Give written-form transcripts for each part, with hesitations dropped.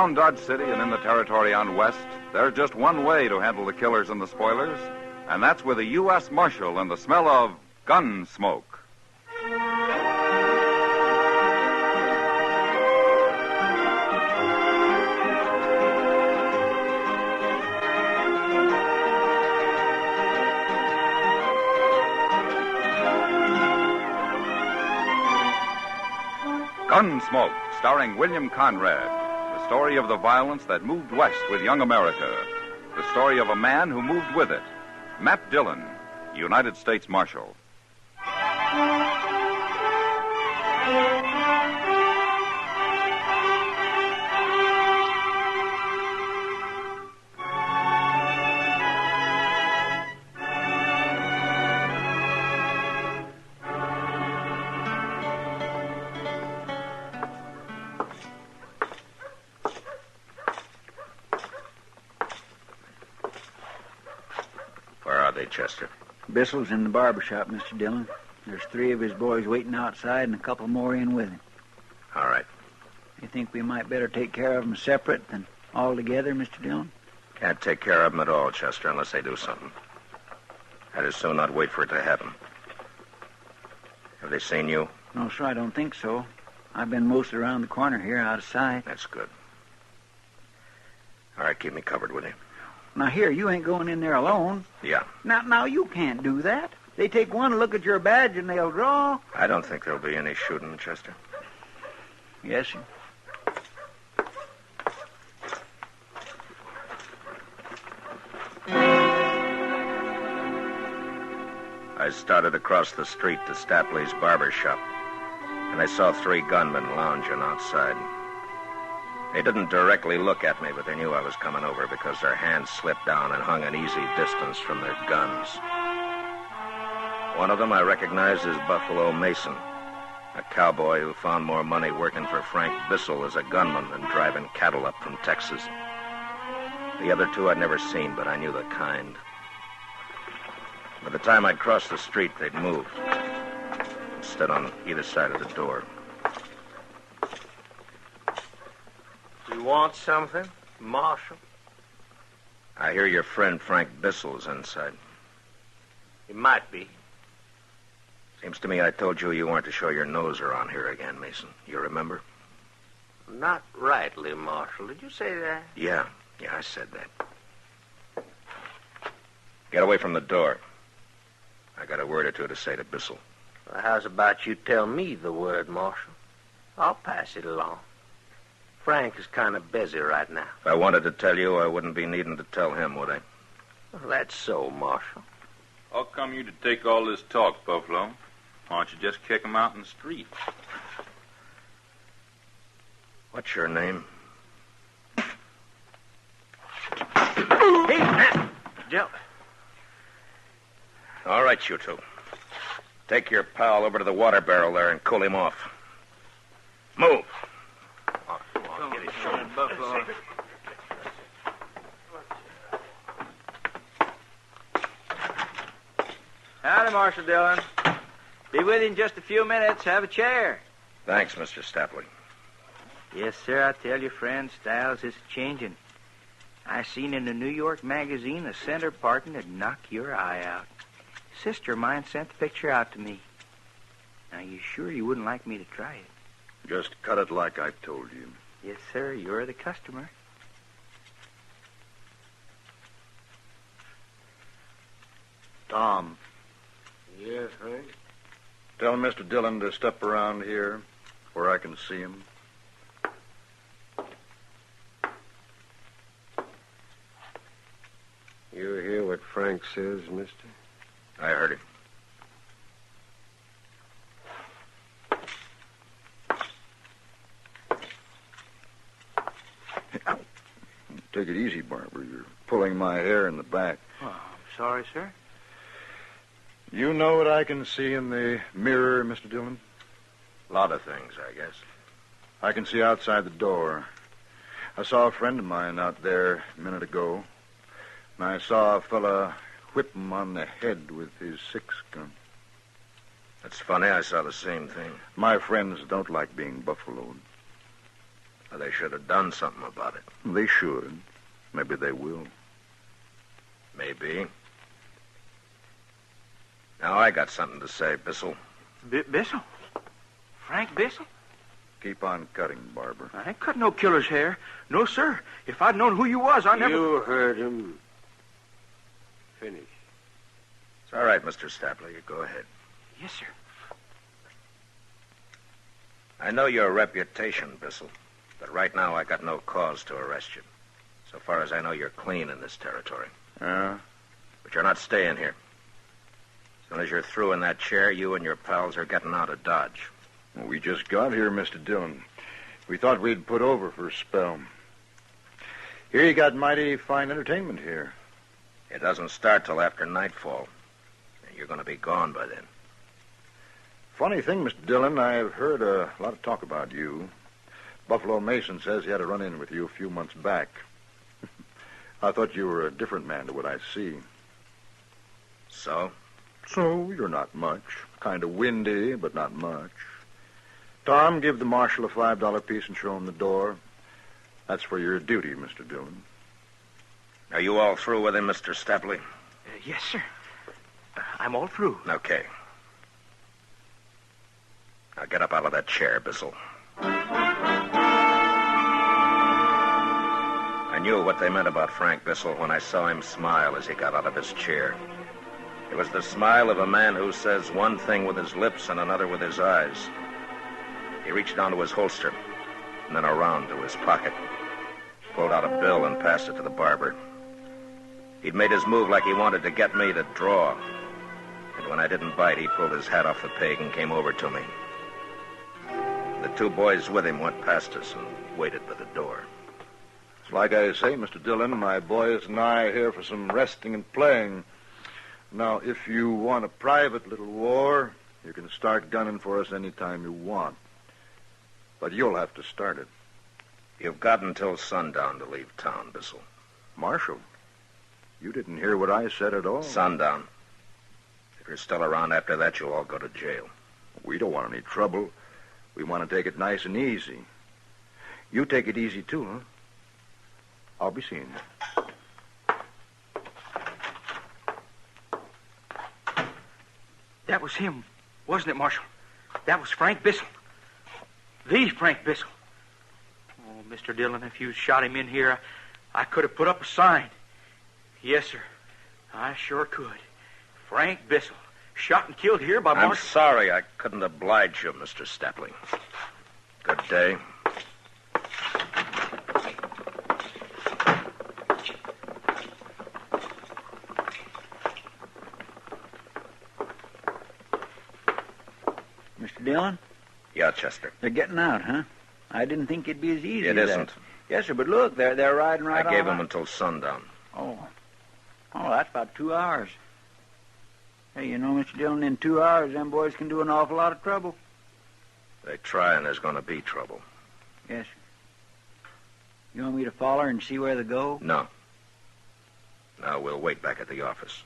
Around Dodge City and in the territory on West, there's just one way to handle the killers and the spoilers, and that's with a U.S. Marshal and the smell of Gunsmoke. Gunsmoke, starring William Conrad. The story of the violence that moved west with young America. The story of a man who moved with it. Matt Dillon, United States Marshal. Chester. Bissell's in the barber shop, Mr. Dillon. There's 3 of his boys waiting outside and a couple more in with him. All right. You think we might better take care of them separate than all together, Mr. Dillon? Can't take care of them at all, Chester, unless they do something. I'd as soon not wait for it to happen. Have they seen you? No, sir, I don't think so. I've been mostly around the corner here, out of sight. That's good. All right, keep me covered, will you? Now, here, you ain't going in there alone. Yeah. Now, you can't do that. They take one look at your badge and they'll draw. I don't think there'll be any shooting, Chester. Yes, sir. I started across the street to Stapley's barber shop, and I saw 3 gunmen lounging outside. They didn't directly look at me, but they knew I was coming over because their hands slipped down and hung an easy distance from their guns. One of them I recognized as Buffalo Mason, a cowboy who found more money working for Frank Bissell as a gunman than driving cattle up from Texas. The other 2 I'd never seen, but I knew the kind. By the time I'd crossed the street, they'd moved and stood on either side of the door. You want something, Marshal? I hear your friend Frank Bissell's inside. He might be. Seems to me I told you you weren't to show your nose around here again, Mason. You remember? Not rightly, Marshal. Did you say that? Yeah, I said that. Get away from the door. I got a word or 2 to say to Bissell. Well, how's about you tell me the word, Marshal? I'll pass it along. Frank is kind of busy right now. If I wanted to tell you, I wouldn't be needing to tell him, would I? Well, that's so, Marshal. How come you to take all this talk, Buffalo? Why don't you just kick him out in the street? What's your name? Hey, Matt! Joe. All right, you 2. Take your pal over to the water barrel there and cool him off. Move. Get his shoulder, Buffalo. Howdy, Marshal Dillon. Be with you in just a few minutes. Have a chair. Thanks, Mr. Stapley. Yes, sir, I tell you, friend, styles is changing. I seen in a New York magazine a center parting that'd knock your eye out. Sister of mine sent the picture out to me. Now, you sure you wouldn't like me to try it? Just cut it like I told you. Yes, sir, you're the customer. Tom, Yes, Frank? tell Mr. Dillon to step around here where I can see him. You hear what Frank says, mister? I heard him. Take it easy, Barber. You're pulling my hair in the back. Oh, I'm sorry, sir. You know what I can see in the mirror, Mr. Dillon? A lot of things, I guess. I can see outside the door. I saw a friend of mine out there a minute ago, and I saw a fella whip him on the head with his 6-gun. That's funny. I saw the same thing. My friends don't like being buffaloed. They should have done something about it. They should. Maybe they will. Maybe. Now, I got something to say, Bissell. Bissell? Frank Bissell? Keep on cutting, Barber. I ain't cut no killer's hair. No, sir. If I'd known who you was, I never... You heard him. Finish. It's all right, Mr. Stapler. You go ahead. Yes, sir. I know your reputation, Bissell, but right now I got no cause to arrest you. So far as I know, you're clean in this territory. Yeah? But you're not staying here. As soon as you're through in that chair, you and your pals are getting out of Dodge. Well, we just got here, Mr. Dillon. We thought we'd put over for a spell. Here you got mighty fine entertainment here. It doesn't start till after nightfall. You're going to be gone by then. Funny thing, Mr. Dillon, I've heard a lot of talk about you. Buffalo Mason says he had a run-in with you a few months back. I thought you were a different man to what I see. So? So, you're not much. Kind of windy, but not much. Tom, give the marshal a $5 piece and show him the door. That's for your duty, Mr. Dillon. Are you all through with him, Mr. Stapley? Yes, sir. I'm all through. Okay. Now get up out of that chair, Bissell. I knew what they meant about Frank Bissell when I saw him smile as he got out of his chair. It was the smile of a man who says one thing with his lips and another with his eyes. He reached down to his holster and then around to his pocket, pulled out a bill and passed it to the barber. He'd made his move like he wanted to get me to draw. And when I didn't bite, he pulled his hat off the peg and came over to me. The two boys with him went past us and waited by the door. It's like I say, Mr. Dillon, my boys and I are here for some resting and playing. Now, if you want a private little war, you can start gunning for us any time you want. But you'll have to start it. You've got until sundown to leave town, Bissell. Marshal, you didn't hear what I said at all. Sundown. If you're still around after that, you'll all go to jail. We don't want any trouble. We want to take it nice and easy. You take it easy, too, huh? I'll be seeing you. That was him, wasn't it, Marshal? That was Frank Bissell. The Frank Bissell. Oh, Mr. Dillon, if you shot him in here, I could have put up a sign. Yes, sir. I sure could. Frank Bissell, shot and killed here by I'm Marshal... sorry I couldn't oblige you, Mr. Stapley. Good day. Mr. Dillon? Yeah, Chester. They're getting out, huh? I didn't think it'd be as easy It as isn't. that. Yes, sir, but look, they're riding right on. I gave them out. until sundown. Oh, that's about 2 hours. Hey, you know, Mr. Dillon, in 2 hours, them boys can do an awful lot of trouble. They try and there's going to be trouble. Yes, sir. You want me to follow her and see where they go? No. No, we'll wait back at the office.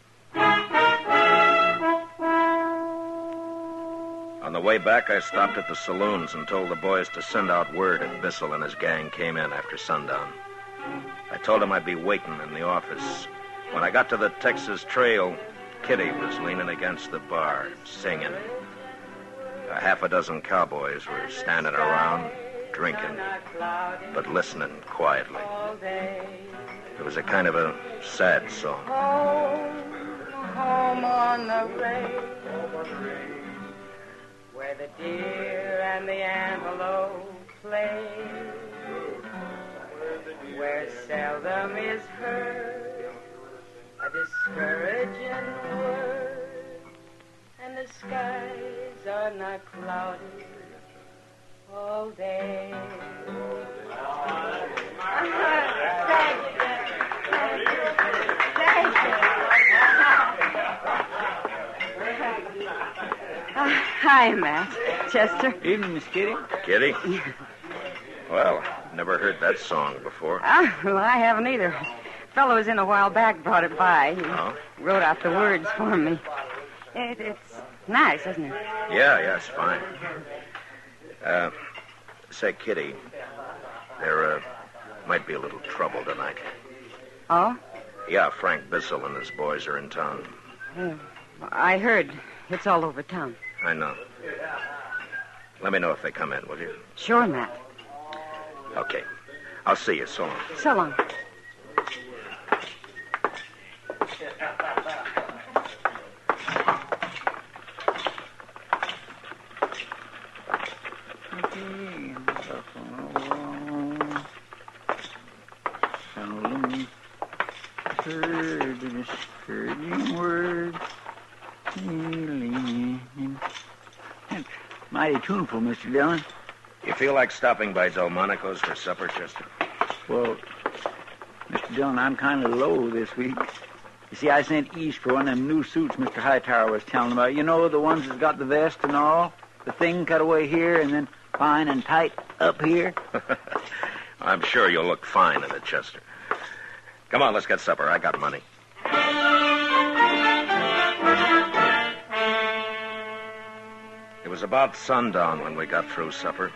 On the way back, I stopped at the saloons and told the boys to send out word if Bissell and his gang came in after sundown. I told them I'd be waiting in the office. When I got to the Texas Trail, Kitty was leaning against the bar, singing. A half a dozen cowboys were standing around, drinking, but listening quietly. It was a kind of a sad song. Home on the range, where the deer and the antelope play, where seldom is heard a discouraging word, and the skies are not cloudy all day. Hi, Matt. Chester. Evening, Miss Kitty. Kitty? Well, never heard that song before. Well, I haven't either. Fellow was in a while back, brought it by. He wrote out the words for me. It's nice, isn't it? Yeah, it's fine. Say, Kitty, There might be a little trouble tonight. Oh? Yeah, Frank Bissell and his boys are in town. I heard. It's all over town. I know. Let me know if they come in, will you? Sure, Matt. Okay. I'll see you. So long. So long. Mighty tuneful, Mr. Dillon. You feel like stopping by Delmonico's for supper, Chester? Well, Mr. Dillon, I'm kind of low this week. You see, I sent east for one of them new suits Mr. Hightower was telling about. You know, the ones that's got the vest and all? The thing cut away here and then fine and tight up here? I'm sure you'll look fine in it, Chester. Come on, let's get supper. I got money. It was about sundown when we got through supper.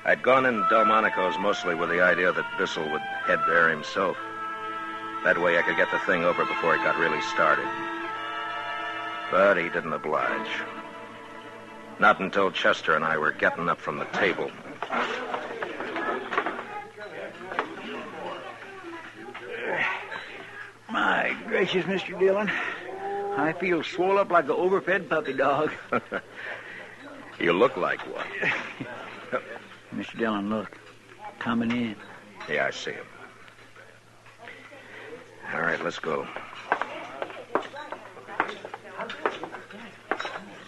I'd gone in Delmonico's mostly with the idea that Bissell would head there himself. That way I could get the thing over before it got really started. But he didn't oblige. Not until Chester and I were getting up from the table. My gracious, Mr. Dillon. I feel swole up like an overfed puppy dog. You look like one. Mr. Dillon, look. Coming in. Yeah, I see him. All right, let's go.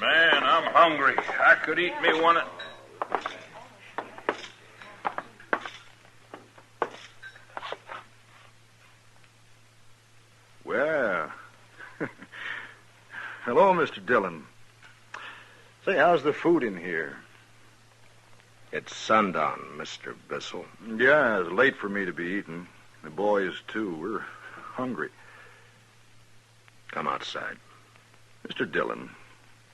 Man, I'm hungry. I could eat me one. Well. Hello, Mr. Dillon. Say, how's the food in here? It's sundown, Mr. Bissell. Yeah, it's late for me to be eating. The boys, too. We're hungry. Come outside. Mr. Dillon,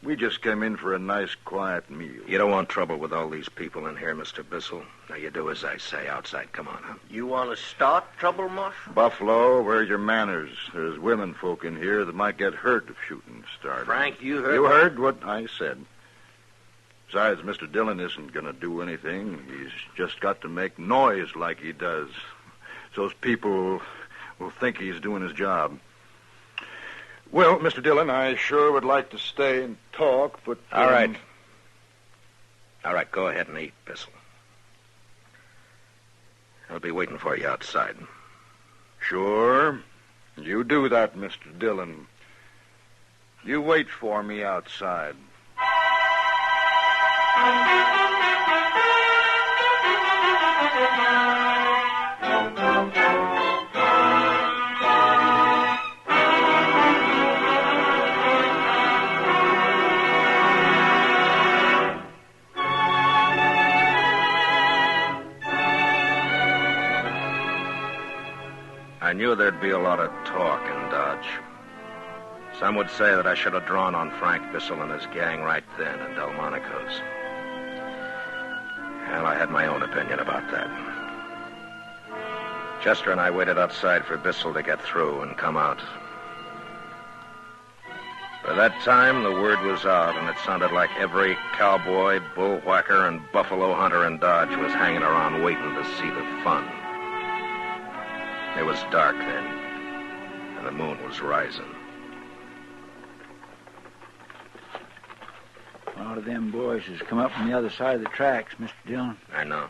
we just came in for a nice, quiet meal. You don't want trouble with all these people in here, Mr. Bissell. Now, you do as I say. Outside, come on, huh? You want to start trouble, Marshal? Buffalo, where's your manners? There's women folk in here that might get hurt if shooting started. Frank, you heard... You heard what I said. Besides, Mr. Dillon isn't going to do anything. He's just got to make noise like he does. So people will think he's doing his job. Well, Mr. Dillon, I sure would like to stay and talk, but... All right. All right, go ahead and eat, Bissell. I'll be waiting for you outside. Sure. You do that, Mr. Dillon. You wait for me outside. I knew there'd be a lot of talk in Dodge. Some would say that I should have drawn on Frank Bissell and his gang right then in Delmonico's. Well, I had my own opinion about that. Chester and I waited outside for Bissell to get through and come out. By that time, the word was out, and it sounded like every cowboy, bullwhacker, and buffalo hunter in Dodge was hanging around waiting to see the fun. It was dark then, and the moon was rising. A lot of them boys has come up from the other side of the tracks, Mr. Dillon. I know.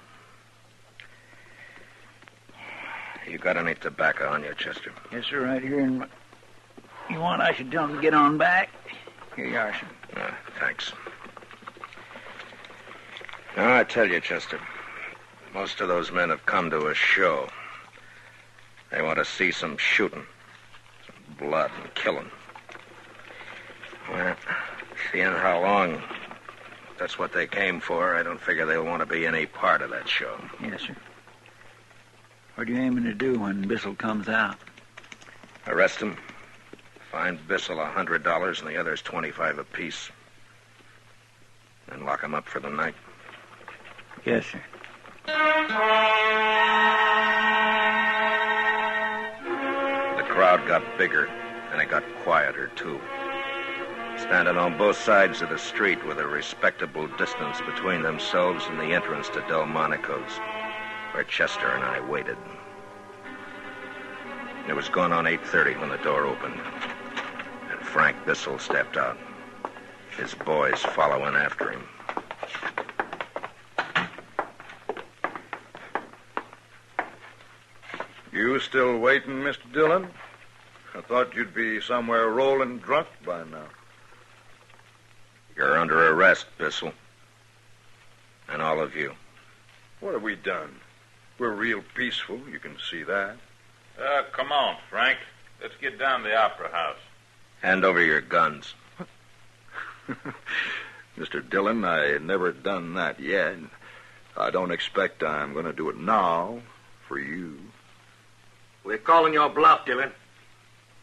You got any tobacco on you, Chester? Yes, sir, right here in my... You want I should tell them to get on back? Here you are, sir. Thanks. Now, I tell you, Chester, most of those men have come to a show. They want to see some shooting, some blood and killing. Well, seeing how long that's what they came for, I don't figure they'll want to be any part of that show. Yes, sir. What are you aiming to do when Bissell comes out? Arrest him, fine Bissell $100 and the others $25 apiece. Then lock him up for the night. Yes, sir. The crowd got bigger, and it got quieter, too. Standing on both sides of the street with a respectable distance between themselves and the entrance to Delmonico's, where Chester and I waited. It was going on 8:30 when the door opened, and Frank Bissell stepped out, his boys following after him. You still waiting, Mr. Dillon? I thought you'd be somewhere rolling drunk by now. You're under arrest, Bissell. And all of you. What have we done? We're real peaceful, you can see that. Come on, Frank. Let's get down to the Opera House. Hand over your guns. Mr. Dillon, I never done that yet. I don't expect I'm going to do it now for you. We're calling your bluff, Dillon.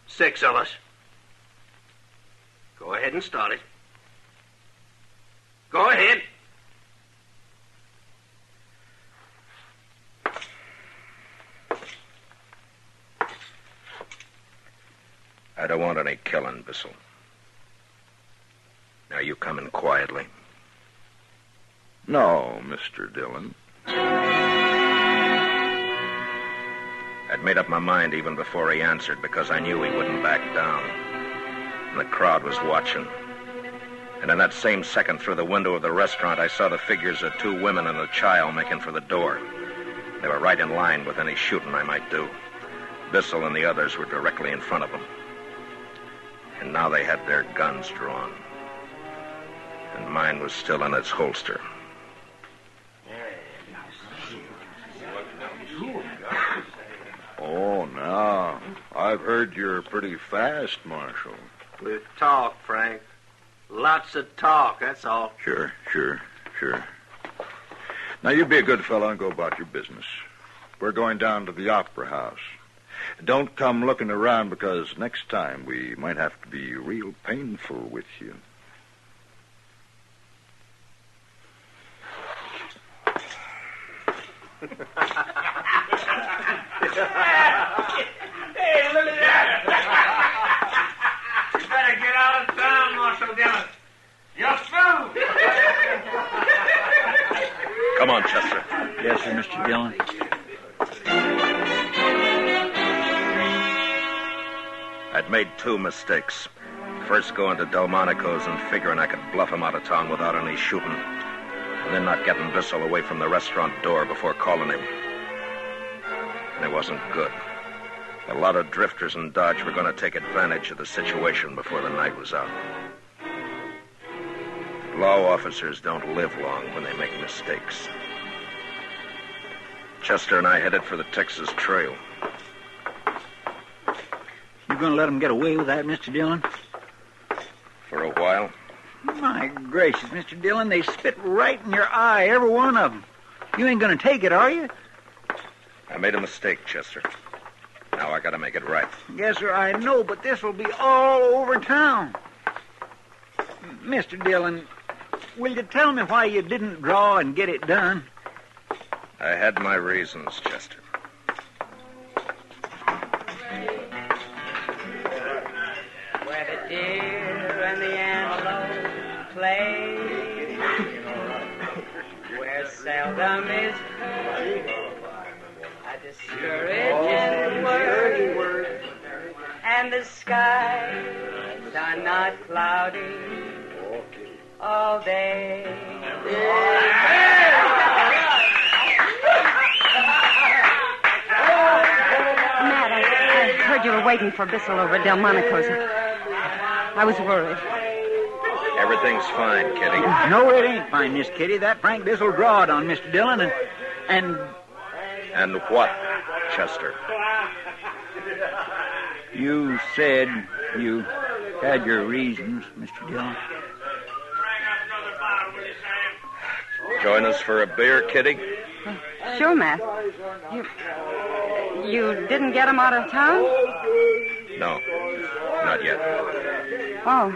6 of us. Go ahead and start it. Go ahead. I don't want any killing, Bissell. Now you come in quietly. No, Mr. Dillon. I'd made up my mind even before he answered because I knew he wouldn't back down. And the crowd was watching. And in that same second, through the window of the restaurant, I saw the figures of 2 women and a child making for the door. They were right in line with any shooting I might do. Bissell and the others were directly in front of them. And now they had their guns drawn. And mine was still in its holster. Oh, now, I've heard you're pretty fast, Marshal. We'll talk, Frank. Lots of talk, that's all. Sure. Now, you be a good fellow and go about your business. We're going down to the Opera House. Don't come looking around because next time we might have to be real painful with you. Hey, look at that! You better get out of town, Marshal Dillon. You're through! Come on, Chester. Yes, sir, Mr. Dillon. I'd made 2 mistakes. First going to Delmonico's and figuring I could bluff him out of town without any shooting. And then not getting Bissell away from the restaurant door before calling him. And it wasn't good. A lot of drifters in Dodge were going to take advantage of the situation before the night was out. Law officers don't live long when they make mistakes. Chester and I headed for the Texas Trail. You going to let them get away with that, Mr. Dillon? For a while. My gracious, Mr. Dillon, they spit right in your eye, every one of them. You ain't going to take it, are you? I made a mistake, Chester. Now I got to make it right. Yes, sir, I know, but this will be all over town. Mr. Dillon, will you tell me why you didn't draw and get it done? I had my reasons, Chester. Where the deer and the antelope play, where seldom is heard a discouraging word, and the skies are not cloudy all day. Matt, I heard you were waiting for Bissell over at Delmonico's. I was worried. Everything's fine, Kitty. No, it ain't fine, Miss Kitty. That Frank Bissell drawed on Mr. Dillon and... And what, Chester? You said you had your reasons, Mr. Dillon. Join us for a beer, Kitty? Sure, Matt. You didn't get him out of town? No, not yet. Oh.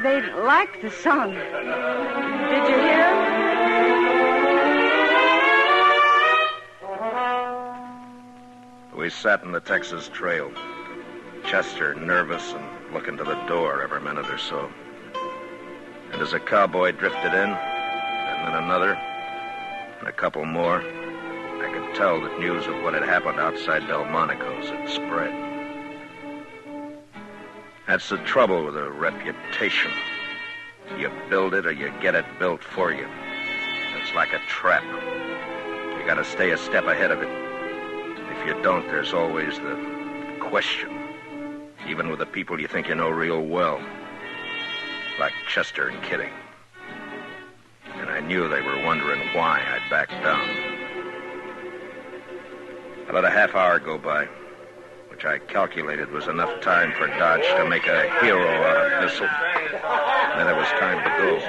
They liked the song. Did you hear? We sat in the Texas Trail, Chester nervous and looking to the door every minute or so. And as a cowboy drifted in, and then another, and a couple more, I could tell that news of what had happened outside Delmonico's had spread. That's the trouble with a reputation. You build it or you get it built for you. It's like a trap. You gotta stay a step ahead of it. If you don't, there's always the question. Even with the people you think you know real well. Like Chester and Kitty. And I knew they were wondering why I'd backed down. I let a half hour go by, which I calculated was enough time for Dodge to make a hero out of Bissell. Then it was time to go.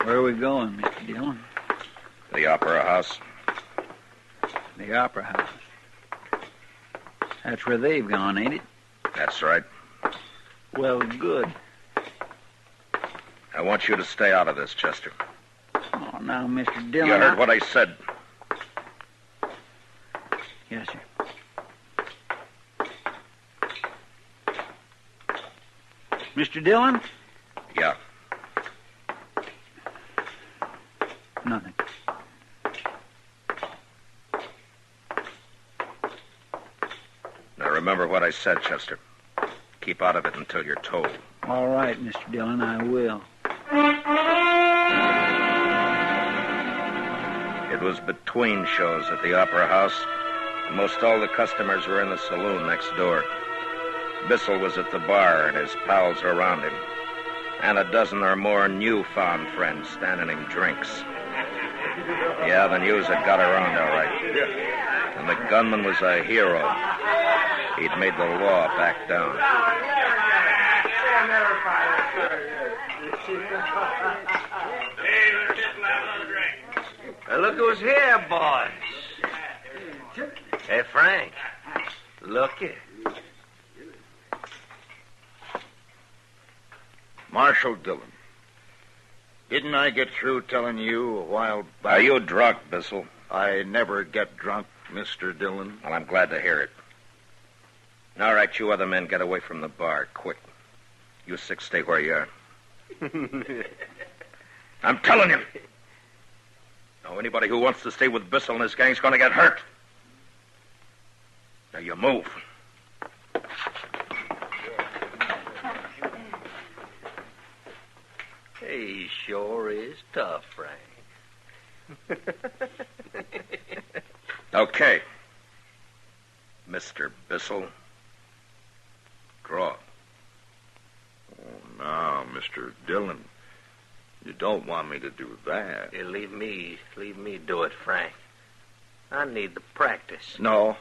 Where are we going, Mr. Dillon? The Opera House. The Opera House. That's where they've gone, ain't it? That's right. Well, good. I want you to stay out of this, Chester. Oh, now, Mr. Dillon... You heard what I said. Yes, sir. Mr. Dillon? Yeah. Nothing. Now, remember what I said, Chester. Keep out of it until you're told. All right, Mr. Dillon, I will. It was between shows at the Opera House. Most all the customers were in the saloon next door. Bissell was at the bar, and his pals were around him. And a dozen or more newfound friends standing him drinks. Yeah, the news had got around all right. And the gunman was a hero. He'd made the law back down. Look who's here, boys. Hey, Frank. Look here. Marshal Dillon. Didn't I get through telling you a while back? Are you drunk, Bissell? I never get drunk, Mr. Dillon. Well, I'm glad to hear it. All right, you other men, get away from the bar, quick. You six stay where you are. I'm telling you. Now, anybody who wants to stay with Bissell and his gang's going to get hurt. Now, you move. He sure is tough, Frank. Okay. Mr. Bissell. Draw. Oh, now, Mr. Dillon, you don't want me to do that. Hey, leave me do it, Frank. I need the practice. No.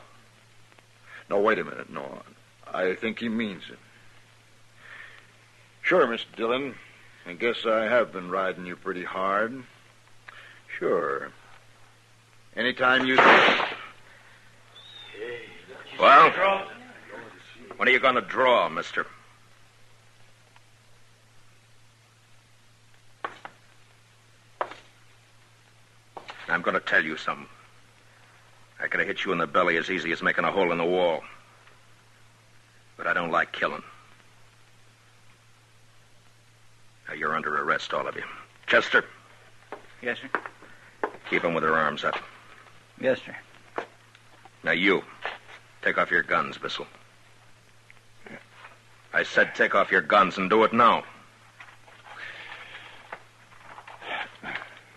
No, wait a minute. No, I think he means it. Sure, Mr. Dillon. I guess I have been riding you pretty hard. Sure. Anytime you... Well, when are you going to draw, mister? I'm going to tell you something. I could have hit you in the belly as easy as making a hole in the wall. But I don't like killing. Now, you're under arrest, all of you. Chester. Yes, sir. Keep them with their arms up. Yes, sir. Now, you. Take off your guns, Bissell. I said take off your guns and do it now.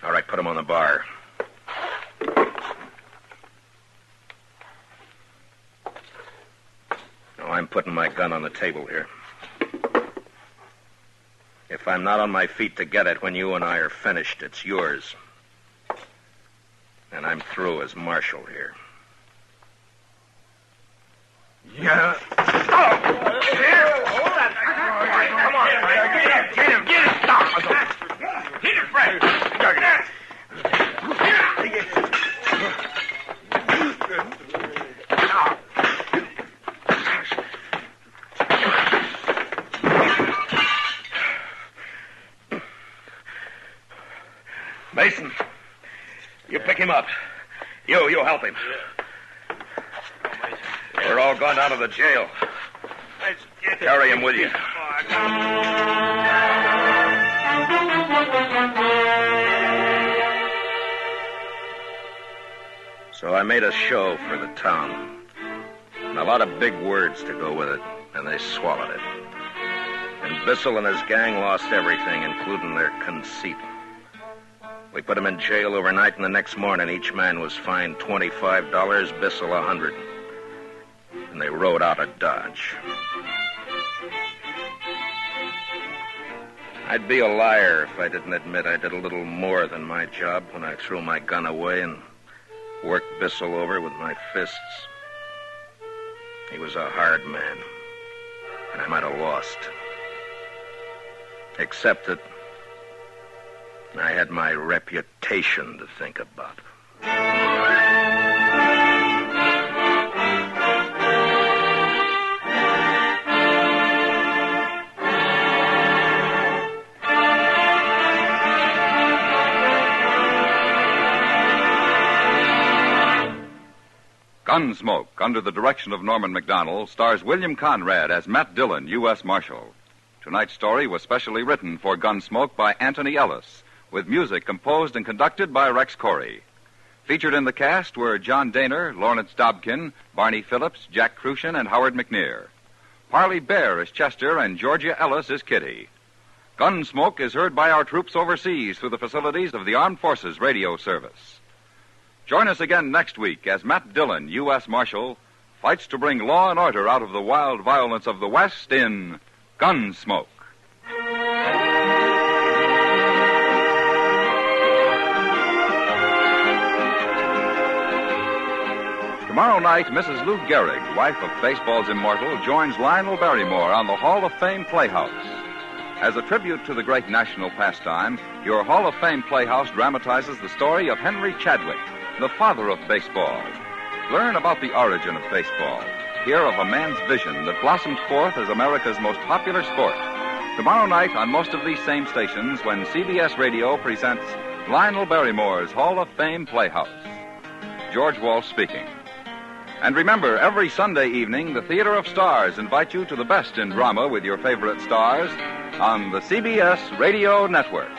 All right, put them on the bar. Now, I'm putting my gun on the table here. If I'm not on my feet to get it when you and I are finished, it's yours. And I'm through as marshal here. Yeah. Oh! Here! Hold on. Come on. Get him. Stop. Hit it, Frank. Mason, you pick him up. You help him. We're all going down to the jail. Carry him with you. So I made a show for the town. And a lot of big words to go with it, and they swallowed it. And Bissell and his gang lost everything, including their conceit. We put them in jail overnight, and the next morning each man was fined $25, Bissell $100. And they rode out of Dodge. I'd be a liar if I didn't admit I did a little more than my job when I threw my gun away and worked Bissell over with my fists. He was a hard man, and I might have lost. Except that I had my reputation to think about. Gunsmoke, under the direction of Norman Macdonnell, stars William Conrad as Matt Dillon, U.S. Marshal. Tonight's story was specially written for Gunsmoke by Anthony Ellis, with music composed and conducted by Rex Corey. Featured in the cast were John Daner, Lawrence Dobkin, Barney Phillips, Jack Crucian, and Howard McNear. Parley Bear is Chester, and Georgia Ellis is Kitty. Gunsmoke is heard by our troops overseas through the facilities of the Armed Forces Radio Service. Join us again next week as Matt Dillon, U.S. Marshal, fights to bring law and order out of the wild violence of the West in Gunsmoke. Tomorrow night, Mrs. Lou Gehrig, wife of baseball's immortal, joins Lionel Barrymore on the Hall of Fame Playhouse. As a tribute to the great national pastime, your Hall of Fame Playhouse dramatizes the story of Henry Chadwick, the father of baseball. Learn about the origin of baseball. Hear of a man's vision that blossomed forth as America's most popular sport. Tomorrow night on most of these same stations when CBS Radio presents Lionel Barrymore's Hall of Fame Playhouse. George Walsh speaking. And remember, every Sunday evening, the Theater of Stars invite you to the best in drama with your favorite stars on the CBS Radio Network.